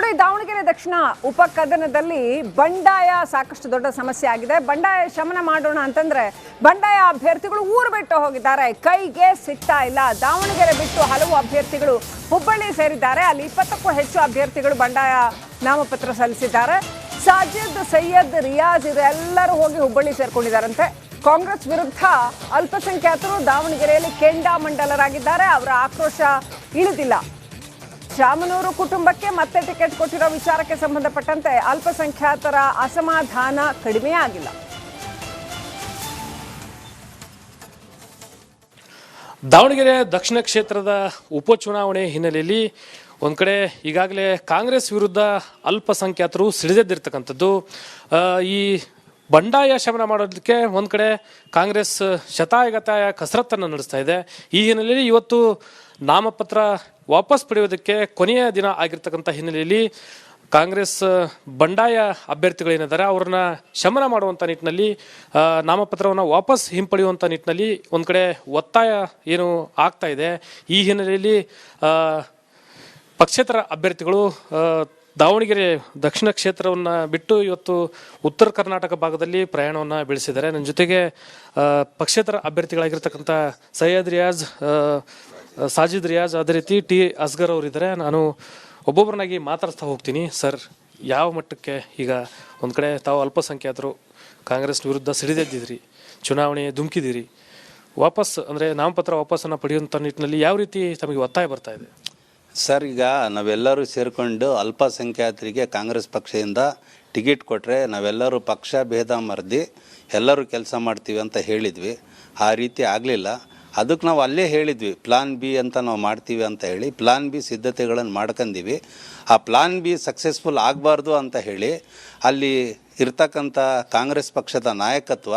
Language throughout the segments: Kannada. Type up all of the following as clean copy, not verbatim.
ನೋಡಿ, ದಾವಣಗೆರೆ ದಕ್ಷಿಣ ಉಪಕದನದಲ್ಲಿ ಬಂಡಾಯ ಸಾಕಷ್ಟು ದೊಡ್ಡ ಸಮಸ್ಯೆ ಆಗಿದೆ. ಬಂಡಾಯ ಶಮನ ಮಾಡೋಣ ಅಂತಂದ್ರೆ ಬಂಡಾಯ ಅಭ್ಯರ್ಥಿಗಳು ಊರು ಬಿಟ್ಟು ಹೋಗಿದ್ದಾರೆ. ಕೈಗೆ ಸಿಗ್ತಾ ಇಲ್ಲ. ದಾವಣಗೆರೆ ಬಿಟ್ಟು ಹಲವು ಅಭ್ಯರ್ಥಿಗಳು ಹುಬ್ಬಳ್ಳಿ ಸೇರಿದ್ದಾರೆ. ಅಲ್ಲಿ 20ಕ್ಕೂ ಹೆಚ್ಚು ಅಭ್ಯರ್ಥಿಗಳು ಬಂಡಾಯ ನಾಮಪತ್ರ ಸಲ್ಲಿಸಿದ್ದಾರೆ. ಸಾಜಿದ್, ಸೈಯದ್, ರಿಯಾಜ್ ಇವರೆಲ್ಲರೂ ಹೋಗಿ ಹುಬ್ಬಳ್ಳಿ ಸೇರ್ಕೊಂಡಿದ್ದಾರಂತೆ. ಕಾಂಗ್ರೆಸ್ ವಿರುದ್ಧ ಅಲ್ಪಸಂಖ್ಯಾತರು ದಾವಣಗೆರೆಯಲ್ಲಿ ಕೆಂಡಾಮಂಡಲರಾಗಿದ್ದಾರೆ. ಅವರ ಆಕ್ರೋಶ ಇಳಿದಿಲ್ಲ. ಶಾಮನೂರು ಕುಟುಂಬಕ್ಕೆ ಮತ್ತೆ ಟಿಕೆಟ್ ಕೊಟ್ಟಿರೋ ವಿಚಾರಕ್ಕೆ ಸಂಬಂಧಪಟ್ಟಂತೆ ಅಲ್ಪಸಂಖ್ಯಾತರ ಅಸಮಾಧಾನ ಕಡಿಮೆ ಆಗಿಲ್ಲ. ದಾವಣಗೆರೆ ದಕ್ಷಿಣ ಕ್ಷೇತ್ರದ ಉಪಚುನಾವಣೆ ಹಿನ್ನೆಲೆಯಲ್ಲಿ ಒಂದು ಕಡೆ ಈಗಾಗಲೇ ಕಾಂಗ್ರೆಸ್ ವಿರುದ್ಧ ಅಲ್ಪಸಂಖ್ಯಾತರು ಸಿಡಿದೆದ್ದಿರ್ತಕ್ಕಂಥದ್ದು. ಈ ಬಂಡಾಯ ಶಮನ ಮಾಡೋದಕ್ಕೆ ಒಂದು ಕಡೆ ಕಾಂಗ್ರೆಸ್ ಶತಾಯಗತಾಯ ಕಸರತ್ತನ್ನು ನಡೆಸ್ತಾ ಇದೆ. ಈ ಹಿನ್ನೆಲೆಯಲ್ಲಿ ಇವತ್ತು ನಾಮಪತ್ರ ವಾಪಸ್ ಪಡೆಯೋದಕ್ಕೆ ಕೊನೆಯ ದಿನ ಆಗಿರ್ತಕ್ಕಂಥ ಹಿನ್ನೆಲೆಯಲ್ಲಿ ಕಾಂಗ್ರೆಸ್ ಬಂಡಾಯ ಅಭ್ಯರ್ಥಿಗಳೇನಿದ್ದಾರೆ ಅವ್ರನ್ನ ಶಮನ ಮಾಡುವಂಥ ನಿಟ್ಟಿನಲ್ಲಿ ನಾಮಪತ್ರವನ್ನು ವಾಪಸ್ ಹಿಂಪಡೆಯುವಂಥ ನಿಟ್ಟಿನಲ್ಲಿ ಒಂದು ಕಡೆ ಒತ್ತಾಯ ಏನು ಆಗ್ತಾ ಇದೆ. ಈ ಹಿನ್ನೆಲೆಯಲ್ಲಿ ಪಕ್ಷೇತರ ಅಭ್ಯರ್ಥಿಗಳು ದಾವಣಗೆರೆ ದಕ್ಷಿಣ ಕ್ಷೇತ್ರವನ್ನು ಬಿಟ್ಟು ಇವತ್ತು ಉತ್ತರ ಕರ್ನಾಟಕ ಭಾಗದಲ್ಲಿ ಪ್ರಯಾಣವನ್ನು ಬೆಳೆಸಿದ್ದಾರೆ. ನನ್ನ ಜೊತೆಗೆ ಪಕ್ಷೇತರ ಅಭ್ಯರ್ಥಿಗಳಾಗಿರ್ತಕ್ಕಂಥ ಸೈಯದ್ ರಿಯಾಜ್, ಸಾಜಿದ್ ರಿಯಾಜ್, ಅದೇ ರೀತಿ ಟಿ ಅಸ್ಗರ್ ಅವರಿದ್ದಾರೆ. ನಾನು ಒಬ್ಬೊಬ್ಬರನ್ನಾಗಿ ಮಾತಾಡ್ತಾ ಹೋಗ್ತೀನಿ. ಸರ್, ಯಾವ ಮಟ್ಟಕ್ಕೆ ಈಗ ಒಂದು ಕಡೆ ತಾವು ಅಲ್ಪಸಂಖ್ಯಾತರು ಕಾಂಗ್ರೆಸ್ ವಿರುದ್ಧ ಸಿಡಿದೆದ್ದಿದ್ರಿ, ಚುನಾವಣೆ ಧುಮುಕಿದಿರಿ, ವಾಪಸ್ ಅಂದರೆ ನಾಮಪತ್ರ ವಾಪಸ್ಸನ್ನು ಪಡೆಯುವಂಥ ನಿಟ್ಟಿನಲ್ಲಿ ಯಾವ ರೀತಿ ತಮಗೆ ಒತ್ತಾಯ ಬರ್ತಾ ಇದೆ? ಸರ್, ಈಗ ನಾವೆಲ್ಲರೂ ಸೇರಿಕೊಂಡು ಅಲ್ಪಸಂಖ್ಯಾತರಿಗೆ ಕಾಂಗ್ರೆಸ್ ಪಕ್ಷದಿಂದ ಟಿಕೆಟ್ ಕೊಟ್ಟರೆ ನಾವೆಲ್ಲರೂ ಪಕ್ಷ ಭೇದ ಮರೆದು ಎಲ್ಲರೂ ಕೆಲಸ ಮಾಡ್ತೀವಿ ಅಂತ ಹೇಳಿದ್ವಿ. ಆ ರೀತಿ ಆಗಲಿಲ್ಲ. ಅದಕ್ಕೆ ನಾವು ಅಲ್ಲೇ ಹೇಳಿದ್ವಿ, ಪ್ಲಾನ್ ಬಿ ಅಂತ ನಾವು ಮಾಡ್ತೀವಿ ಅಂತ ಹೇಳಿ ಪ್ಲಾನ್ ಬಿ ಸಿದ್ಧತೆಗಳನ್ನು ಮಾಡ್ಕೊಂಡಿವಿ. ಆ ಪ್ಲಾನ್ ಬಿ ಸಕ್ಸಸ್ಫುಲ್ ಆಗಬಾರ್ದು ಅಂತ ಹೇಳಿ ಅಲ್ಲಿ ಇರ್ತಕ್ಕಂಥ ಕಾಂಗ್ರೆಸ್ ಪಕ್ಷದ ನಾಯಕತ್ವ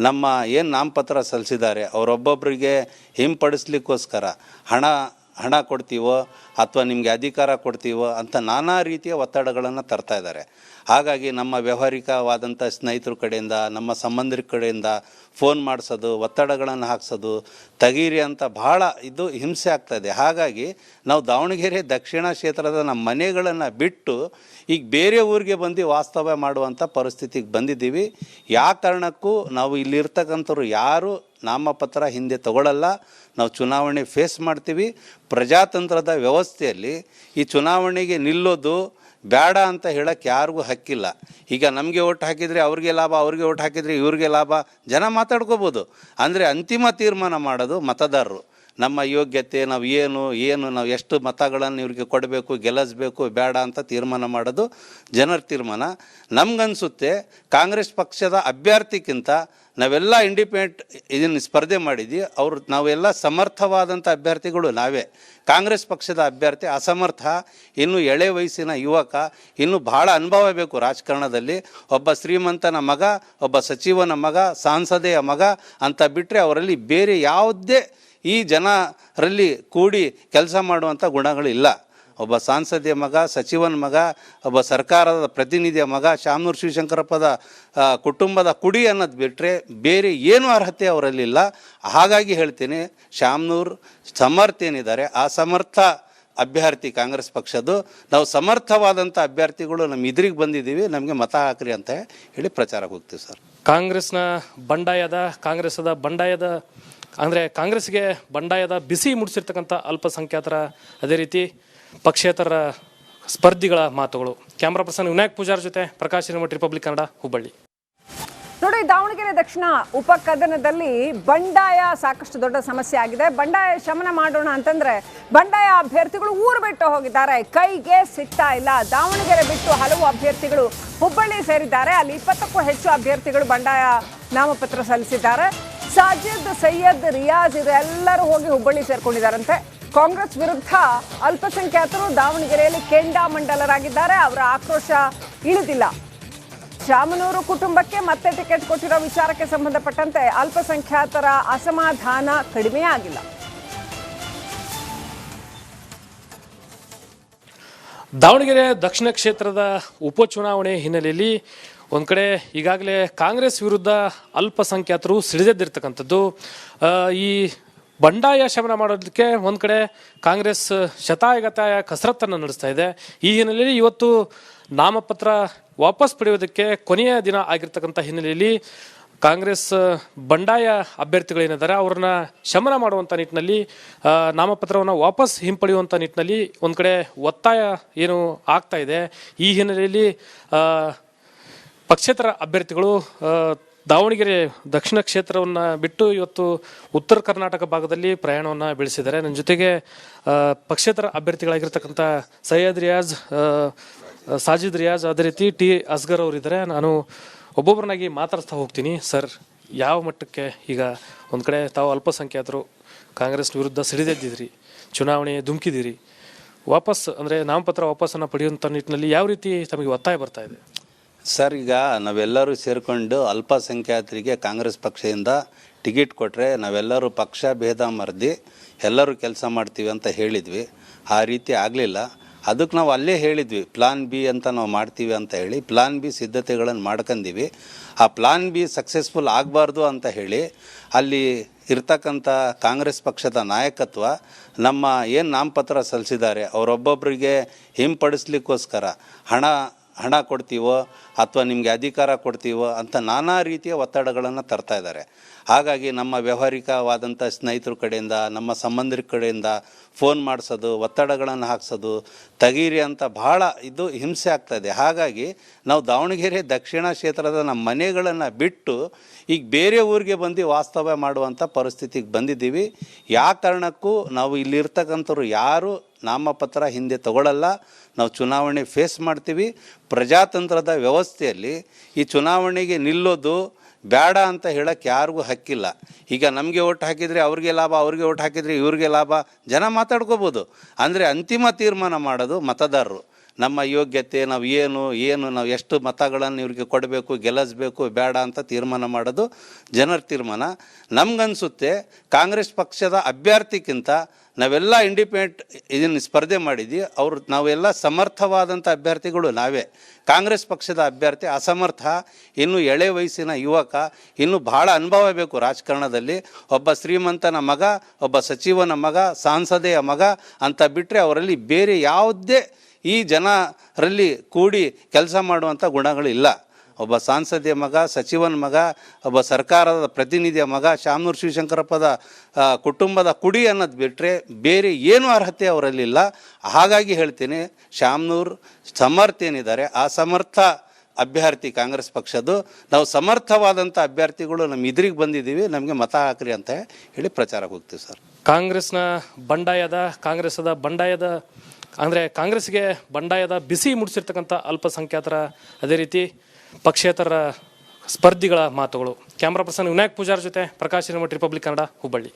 ನಮ್ಮ ಏನು ನಾಮಪತ್ರ ಸಲ್ಲಿಸಿದ್ದಾರೆ ಅವರೊಬ್ಬೊಬ್ಬರಿಗೆ ಹಿಂಪಡಿಸ್ಲಿಕ್ಕೋಸ್ಕರ ಹಣ ಕೊಡ್ತೀವೋ ಅಥವಾ ನಿಮಗೆ ಅಧಿಕಾರ ಕೊಡ್ತೀವೋ ಅಂತ ನಾನಾ ರೀತಿಯ ಒತ್ತಡಗಳನ್ನು ತರ್ತಾ ಇದ್ದಾರೆ. ಹಾಗಾಗಿ ನಮ್ಮ ವ್ಯಾವಹಾರಿಕವಾದಂಥ ಸ್ನೇಹಿತರ ಕಡೆಯಿಂದ, ನಮ್ಮ ಸಂಬಂಧಿಕರ ಕಡೆಯಿಂದ ಫೋನ್ ಮಾಡಿಸೋದು, ಒತ್ತಡಗಳನ್ನು ಹಾಕ್ಸೋದು, ತೆಗೀರಿ ಅಂತ ಭಾಳ ಇದು ಹಿಂಸೆ ಆಗ್ತಾಯಿದೆ. ಹಾಗಾಗಿ ನಾವು ದಾವಣಗೆರೆ ದಕ್ಷಿಣ ಕ್ಷೇತ್ರದ ನಮ್ಮ ಮನೆಗಳನ್ನು ಬಿಟ್ಟು ಈಗ ಬೇರೆ ಊರಿಗೆ ಬಂದು ವಾಸ್ತವ್ಯ ಮಾಡುವಂಥ ಪರಿಸ್ಥಿತಿಗೆ ಬಂದಿದ್ದೀವಿ. ಯಾವ ಕಾರಣಕ್ಕೂ ನಾವು ಇಲ್ಲಿರ್ತಕ್ಕಂಥವ್ರು ಯಾರು ನಾಮಪತ್ರ ಹಿಂದೆ ತಗೊಳ್ಳಲ್ಲ. ನಾವು ಚುನಾವಣೆ ಫೇಸ್ ಮಾಡ್ತೀವಿ. ಪ್ರಜಾತಂತ್ರದ ವ್ಯವಸ್ಥೆಯಲ್ಲಿ ಈ ಚುನಾವಣೆಗೆ ನಿಲ್ಲೋದು ಬೇಡ ಅಂತ ಹೇಳೋಕ್ಕೆ ಯಾರಿಗೂ ಹಕ್ಕಿಲ್ಲ. ಈಗ ನಮಗೆ ಓಟ್ ಹಾಕಿದರೆ ಅವ್ರಿಗೆ ಲಾಭ, ಅವ್ರಿಗೆ ಓಟ್ ಹಾಕಿದರೆ ಇವ್ರಿಗೆ ಲಾಭ, ಜನ ಮಾತಾಡ್ಕೋಬೋದು. ಅಂದರೆ ಅಂತಿಮ ತೀರ್ಮಾನ ಮಾಡೋದು ಮತದಾರರು. ನಮ್ಮ ಯೋಗ್ಯತೆ, ನಾವು ನಾವು ಎಷ್ಟು ಮತಗಳನ್ನು ಇವ್ರಿಗೆ ಕೊಡಬೇಕು, ಗೆಲ್ಲಿಸಬೇಕು, ಬೇಡ ಅಂತ ತೀರ್ಮಾನ ಮಾಡೋದು ಜನರ ತೀರ್ಮಾನ. ನಮಗನ್ಸುತ್ತೆ ಕಾಂಗ್ರೆಸ್ ಪಕ್ಷದ ಅಭ್ಯರ್ಥಿಗಿಂತ ನಾವೆಲ್ಲ ಇಂಡಿಪೆಂಡೆಂಟ್ ಇದನ್ನು ಸ್ಪರ್ಧೆ ಮಾಡಿದ್ವಿ. ನಾವೆಲ್ಲ ಸಮರ್ಥವಾದಂಥ ಅಭ್ಯರ್ಥಿಗಳು ನಾವೇ. ಕಾಂಗ್ರೆಸ್ ಪಕ್ಷದ ಅಭ್ಯರ್ಥಿ ಅಸಮರ್ಥ, ಇನ್ನೂ ಎಳೆ ವಯಸ್ಸಿನ ಯುವಕ, ಇನ್ನೂ ಭಾಳ ಅನುಭವ ಬೇಕು ರಾಜಕಾರಣದಲ್ಲಿ. ಒಬ್ಬ ಶ್ರೀಮಂತನ ಮಗ, ಒಬ್ಬ ಸಚಿವನ ಮಗ, ಸಂಸದೆಯ ಮಗ ಅಂತ ಬಿಟ್ಟರೆ ಅವರಲ್ಲಿ ಬೇರೆ ಯಾವುದೇ ಈ ಜನರಲ್ಲಿ ಕೂಡಿ ಕೆಲಸ ಮಾಡುವಂಥ ಗುಣಗಳಿಲ್ಲ. ಒಬ್ಬ ಸಂಸದೆಯ ಮಗ, ಸಚಿವನ ಮಗ, ಒಬ್ಬ ಸರ್ಕಾರದ ಪ್ರತಿನಿಧಿಯ ಮಗ, ಶಾಮನೂರು ಶಿವಶಂಕರಪ್ಪದ ಕುಟುಂಬದ ಕುಡಿ ಅನ್ನೋದು ಬಿಟ್ಟರೆ ಬೇರೆ ಏನೂ ಅರ್ಹತೆ ಅವರಲ್ಲಿಲ್ಲ. ಹಾಗಾಗಿ ಹೇಳ್ತೀನಿ, ಶಾಮನೂರು ಸಮರ್ಥ ಏನಿದ್ದಾರೆ ಆ ಸಮರ್ಥ ಅಭ್ಯರ್ಥಿ ಕಾಂಗ್ರೆಸ್ ಪಕ್ಷದ್ದು. ನಾವು ಸಮರ್ಥವಾದಂಥ ಅಭ್ಯರ್ಥಿಗಳು ನಮ್ಮ ಎದುರಿಗೆ ಬಂದಿದ್ದೀವಿ, ನಮಗೆ ಮತ ಹಾಕ್ರಿ ಅಂತ ಹೇಳಿ ಪ್ರಚಾರಕ್ಕೆ ಹೋಗ್ತೀವಿ. ಸರ್, ಕಾಂಗ್ರೆಸ್ದ ಬಂಡಾಯದ ಅಂದರೆ ಕಾಂಗ್ರೆಸ್ಗೆ ಬಂಡಾಯದ ಬಿಸಿ ಮುಡಿಸಿರ್ತಕ್ಕಂಥ ಅಲ್ಪಸಂಖ್ಯಾತರ, ಅದೇ ರೀತಿ ಪಕ್ಷೇತರ ಸ್ಪರ್ಧಿಗಳ ಮಾತುಗಳು. ಕ್ಯಾಮ್ರಾ ಪರ್ಸನ್ ವಿನಾಯಕ್ ಪೂಜಾರ್ ಜೊತೆ ಪ್ರಕಾಶ್ ಹಿರೇಮಠ, ರಿಪಬ್ಲಿಕ್ ಕನ್ನಡ, ಹುಬ್ಬಳ್ಳಿ. ನೋಡಿ, ದಾವಣಗೆರೆ ದಕ್ಷಿಣ ಉಪಕದನದಲ್ಲಿ ಬಂಡಾಯ ಸಾಕಷ್ಟು ದೊಡ್ಡ ಸಮಸ್ಯೆ ಆಗಿದೆ. ಬಂಡಾಯ ಶಮನ ಮಾಡೋಣ ಅಂತಂದ್ರೆ ಬಂಡಾಯ ಅಭ್ಯರ್ಥಿಗಳು ಊರು ಬಿಟ್ಟು ಹೋಗಿದ್ದಾರೆ. ಕೈಗೆ ಸಿಗ್ತಾ ಇಲ್ಲ. ದಾವಣಗೆರೆ ಬಿಟ್ಟು ಹಲವು ಅಭ್ಯರ್ಥಿಗಳು ಹುಬ್ಬಳ್ಳಿ ಸೇರಿದ್ದಾರೆ. ಅಲ್ಲಿ 20ಕ್ಕೂ ಹೆಚ್ಚು ಅಭ್ಯರ್ಥಿಗಳು ಬಂಡಾಯ ನಾಮಪತ್ರ ಸಲ್ಲಿಸಿದ್ದಾರೆ. ಸಾಜಿದ್, ಸೈಯದ್, ರಿಯಾಜ್ ಇವರೆಲ್ಲರೂ ಹೋಗಿ ಹುಬ್ಬಳ್ಳಿ ಸೇರ್ಕೊಂಡಿದ್ದಾರಂತೆ. ಕಾಂಗ್ರೆಸ್ ವಿರುದ್ಧ ಅಲ್ಪಸಂಖ್ಯಾತರು ದಾವಣಗೆರೆಯಲ್ಲಿ ಕೆಂಡಾಮಂಡಲರಾಗಿದ್ದಾರೆ. ಅವರ ಆಕ್ರೋಶ ಇಳಿದಿಲ್ಲ. ಶಾಮನೂರು ಕುಟುಂಬಕ್ಕೆ ಮತ್ತೆ ಟಿಕೆಟ್ ಕೊಟ್ಟಿರೋ ವಿಚಾರಕ್ಕೆ ಸಂಬಂಧಪಟ್ಟಂತೆ ಅಲ್ಪಸಂಖ್ಯಾತರ ಅಸಮಾಧಾನ ಕಡಿಮೆ ಆಗಿಲ್ಲ. ದಾವಣಗೆರೆ ದಕ್ಷಿಣ ಕ್ಷೇತ್ರದ ಉಪಚುನಾವಣೆ ಹಿನ್ನೆಲೆಯಲ್ಲಿ ಒಂದು ಕಡೆ ಈಗಾಗಲೇ ಕಾಂಗ್ರೆಸ್ ವಿರುದ್ಧ ಅಲ್ಪಸಂಖ್ಯಾತರು ಸಿಡಿದೆದ್ದಿರ್ತಕ್ಕಂಥದ್ದು. ಈ ಬಂಡಾಯ ಶಮನ ಮಾಡೋದಕ್ಕೆ ಒಂದು ಕಡೆ ಕಾಂಗ್ರೆಸ್ ಶತಾಯಗತಾಯ ಕಸರತ್ತನ್ನು ನಡೆಸ್ತಾ ಇದೆ. ಈ ಹಿನ್ನೆಲೆಯಲ್ಲಿ ಇವತ್ತು ನಾಮಪತ್ರ ವಾಪಸ್ ಪಡೆಯೋದಕ್ಕೆ ಕೊನೆಯ ದಿನ ಆಗಿರ್ತಕ್ಕಂಥ ಹಿನ್ನೆಲೆಯಲ್ಲಿ ಕಾಂಗ್ರೆಸ್ ಬಂಡಾಯ ಅಭ್ಯರ್ಥಿಗಳೇನಿದ್ದಾರೆ ಅವ್ರನ್ನ ಶಮನ ಮಾಡುವಂಥ ನಿಟ್ಟಿನಲ್ಲಿ ನಾಮಪತ್ರವನ್ನು ವಾಪಸ್ ಹಿಂಪಡೆಯುವಂಥ ನಿಟ್ಟಿನಲ್ಲಿ ಒಂದು ಕಡೆ ಒತ್ತಾಯ ಏನು ಆಗ್ತಾ ಇದೆ. ಈ ಹಿನ್ನೆಲೆಯಲ್ಲಿ ಪಕ್ಷೇತರ ಅಭ್ಯರ್ಥಿಗಳು ದಾವಣಗೆರೆ ದಕ್ಷಿಣ ಕ್ಷೇತ್ರವನ್ನು ಬಿಟ್ಟು ಇವತ್ತು ಉತ್ತರ ಕರ್ನಾಟಕ ಭಾಗದಲ್ಲಿ ಪ್ರಯಾಣವನ್ನು ಬೆಳೆಸಿದ್ದಾರೆ. ನನ್ನ ಜೊತೆಗೆ ಪಕ್ಷೇತರ ಅಭ್ಯರ್ಥಿಗಳಾಗಿರ್ತಕ್ಕಂಥ ಸೈಯದ್ ರಿಯಾಜ್, ಸಾಜಿದ್ ರಿಯಾಜ್, ಅದೇ ರೀತಿ ಟಿ ಅಸ್ಗರ್ ಅವರಿದ್ದಾರೆ. ನಾನು ಒಬ್ಬೊಬ್ಬರನ್ನಾಗಿ ಮಾತಾಡ್ತಾ ಹೋಗ್ತೀನಿ. ಸರ್, ಯಾವ ಮಟ್ಟಕ್ಕೆ ಈಗ ಒಂದು ಕಡೆ ತಾವು ಅಲ್ಪಸಂಖ್ಯಾತರು ಕಾಂಗ್ರೆಸ್ ವಿರುದ್ಧ ಸಿಡಿದೆದ್ದಿದ್ರಿ, ಚುನಾವಣೆ ಧುಮುಕಿದಿರಿ, ವಾಪಸ್ ಅಂದರೆ ನಾಮಪತ್ರ ವಾಪಸ್ಸನ್ನು ಪಡೆಯುವಂಥ ನಿಟ್ಟಿನಲ್ಲಿ ಯಾವ ರೀತಿ ತಮಗೆ ಒತ್ತಾಯ ಬರ್ತಾ ಇದೆ? ಸರ್, ಈಗ ನಾವೆಲ್ಲರೂ ಸೇರಿಕೊಂಡು ಅಲ್ಪಸಂಖ್ಯಾತರಿಗೆ ಕಾಂಗ್ರೆಸ್ ಪಕ್ಷದಿಂದ ಟಿಕೆಟ್ ಕೊಟ್ಟರೆ ನಾವೆಲ್ಲರೂ ಪಕ್ಷ ಭೇದ ಮರೆದು ಎಲ್ಲರೂ ಕೆಲಸ ಮಾಡ್ತೀವಿ ಅಂತ ಹೇಳಿದ್ವಿ. ಆ ರೀತಿ ಆಗಲಿಲ್ಲ. ಅದಕ್ಕೆ ನಾವು ಅಲ್ಲೇ ಹೇಳಿದ್ವಿ, ಪ್ಲಾನ್ ಬಿ ಅಂತ ನಾವು ಮಾಡ್ತೀವಿ ಅಂತ ಹೇಳಿ ಪ್ಲಾನ್ ಬಿ ಸಿದ್ಧತೆಗಳನ್ನು ಮಾಡ್ಕೊಂಡಿವಿ. ಆ ಪ್ಲಾನ್ ಬಿ ಸಕ್ಸಸ್ಫುಲ್ ಆಗಬಾರ್ದು ಅಂತ ಹೇಳಿ ಅಲ್ಲಿ ಇರ್ತಕ್ಕಂಥ ಕಾಂಗ್ರೆಸ್ ಪಕ್ಷದ ನಾಯಕತ್ವ ನಮ್ಮ ಏನು ನಾಮಪತ್ರ ಸಲ್ಲಿಸಿದ್ದಾರೆ ಅವರೊಬ್ಬೊಬ್ಬರಿಗೆ ಹಿಂಪಡಿಸ್ಲಿಕ್ಕೋಸ್ಕರ ಹಣ ಕೊಡ್ತೀವೋ ಅಥವಾ ನಿಮಗೆ ಅಧಿಕಾರ ಕೊಡ್ತೀವೋ ಅಂತ ನಾನಾ ರೀತಿಯ ಒತ್ತಡಗಳನ್ನು ತರ್ತಾ ಇದ್ದಾರೆ. ಹಾಗಾಗಿ ನಮ್ಮ ವ್ಯಾವಹಾರಿಕವಾದಂಥ ಸ್ನೇಹಿತರ ಕಡೆಯಿಂದ, ನಮ್ಮ ಸಂಬಂಧಿಕರ ಕಡೆಯಿಂದ ಫೋನ್ ಮಾಡಿಸೋದು, ಒತ್ತಡಗಳನ್ನು ಹಾಕ್ಸೋದು, ತೆಗೀರಿ ಅಂತ ಭಾಳ ಇದು ಹಿಂಸೆ ಆಗ್ತಾಯಿದೆ. ಹಾಗಾಗಿ ನಾವು ದಾವಣಗೆರೆ ದಕ್ಷಿಣ ಕ್ಷೇತ್ರದ ನಮ್ಮ ಮನೆಗಳನ್ನು ಬಿಟ್ಟು ಈಗ ಬೇರೆ ಊರಿಗೆ ಬಂದು ವಾಸ್ತವ್ಯ ಮಾಡುವಂಥ ಪರಿಸ್ಥಿತಿಗೆ ಬಂದಿದ್ದೀವಿ. ಯಾವ ಕಾರಣಕ್ಕೂ ನಾವು ಇಲ್ಲಿರ್ತಕ್ಕಂಥವ್ರು ಯಾರು ನಾಮಪತ್ರ ಹಿಂದೆ ತಗೊಳ್ಳಲ್ಲ. ನಾವು ಚುನಾವಣೆ ಫೇಸ್ ಮಾಡ್ತೀವಿ. ಪ್ರಜಾತಂತ್ರದ ವ್ಯವಸ್ಥೆಯಲ್ಲಿ ಈ ಚುನಾವಣೆಗೆ ನಿಲ್ಲೋದು ಬೇಡ ಅಂತ ಹೇಳಕ್ಕೆ ಯಾರಿಗೂ ಹಕ್ಕಿಲ್ಲ. ಈಗ ನಮಗೆ ಓಟ್ ಹಾಕಿದರೆ ಅವ್ರಿಗೆ ಲಾಭ, ಅವ್ರಿಗೆ ಓಟ್ ಹಾಕಿದರೆ ಇವ್ರಿಗೆ ಲಾಭ, ಜನ ಮಾತಾಡ್ಕೋಬೋದು. ಅಂದರೆ ಅಂತಿಮ ತೀರ್ಮಾನ ಮಾಡೋದು ಮತದಾರರು. ನಮ್ಮ ಯೋಗ್ಯತೆ, ನಾವು ನಾವು ಎಷ್ಟು ಮತಗಳನ್ನು ಇವ್ರಿಗೆ ಕೊಡಬೇಕು, ಗೆಲ್ಲಿಸಬೇಕು, ಬೇಡ ಅಂತ ತೀರ್ಮಾನ ಮಾಡೋದು ಜನರ ತೀರ್ಮಾನ. ನಮಗನ್ಸುತ್ತೆ ಕಾಂಗ್ರೆಸ್ ಪಕ್ಷದ ಅಭ್ಯರ್ಥಿಗಿಂತ ನಾವೆಲ್ಲ ಇಂಡಿಪೆಂಡೆಂಟ್ ಇದನ್ನು ಸ್ಪರ್ಧೆ ಮಾಡಿದ್ವಿ. ನಾವೆಲ್ಲ ಸಮರ್ಥವಾದಂಥ ಅಭ್ಯರ್ಥಿಗಳು ನಾವೇ. ಕಾಂಗ್ರೆಸ್ ಪಕ್ಷದ ಅಭ್ಯರ್ಥಿ ಅಸಮರ್ಥ, ಇನ್ನೂ ಎಳೆ ವಯಸ್ಸಿನ ಯುವಕ, ಇನ್ನೂ ಭಾಳ ಅನುಭವ ಬೇಕು ರಾಜಕಾರಣದಲ್ಲಿ. ಒಬ್ಬ ಶ್ರೀಮಂತನ ಮಗ, ಒಬ್ಬ ಸಚಿವನ ಮಗ, ಸಂಸದೆಯ ಮಗ ಅಂತ ಬಿಟ್ಟರೆ ಅವರಲ್ಲಿ ಬೇರೆ ಯಾವುದೇ ಈ ಜನರಲ್ಲಿ ಕೂಡಿ ಕೆಲಸ ಮಾಡುವಂಥ ಗುಣಗಳಿಲ್ಲ. ಒಬ್ಬ ಸಂಸದೆಯ ಮಗ, ಸಚಿವನ ಮಗ, ಒಬ್ಬ ಸರ್ಕಾರದ ಪ್ರತಿನಿಧಿಯ ಮಗ, ಶಾಮನೂರು ಶಿವಶಂಕರಪ್ಪದ ಕುಟುಂಬದ ಕುಡಿ ಅನ್ನೋದು ಬಿಟ್ಟರೆ ಬೇರೆ ಏನೂ ಅರ್ಹತೆ ಅವರಲ್ಲಿಲ್ಲ. ಹಾಗಾಗಿ ಹೇಳ್ತೀನಿ, ಶಾಮನೂರು ಸಮರ್ಥ ಏನಿದ್ದಾರೆ ಆ ಸಮರ್ಥ ಅಭ್ಯರ್ಥಿ ಕಾಂಗ್ರೆಸ್ ಪಕ್ಷದ್ದು. ನಾವು ಸಮರ್ಥವಾದಂಥ ಅಭ್ಯರ್ಥಿಗಳು ನಮ್ಮ ಎದುರಿಗೆ ಬಂದಿದ್ದೀವಿ, ನಮಗೆ ಮತ ಹಾಕ್ರಿ ಅಂತ ಹೇಳಿ ಪ್ರಚಾರಕ್ಕೆ ಹೋಗ್ತೀವಿ ಸರ್. ಕಾಂಗ್ರೆಸ್ಸದ ಬಂಡಾಯದ ಅಂದರೆ ಕಾಂಗ್ರೆಸ್ಗೆ ಬಂಡಾಯದ ಬಿಸಿ ಮುಡಿಸಿರ್ತಕ್ಕಂಥ ಅಲ್ಪಸಂಖ್ಯಾತರ, ಅದೇ ರೀತಿ ಪಕ್ಷೇತರ ಸ್ಪರ್ಧಿಗಳ ಮಾತುಗಳು. ಕ್ಯಾಮ್ರಾ ಪರ್ಸನ್ ವಿನಾಯಕ್ ಪೂಜಾರ್ ಜೊತೆ ಪ್ರಕಾಶ್ ಹಿರೇಮಠ, ರಿಪಬ್ಲಿಕ್ ಕನ್ನಡ, ಹುಬ್ಬಳ್ಳಿ.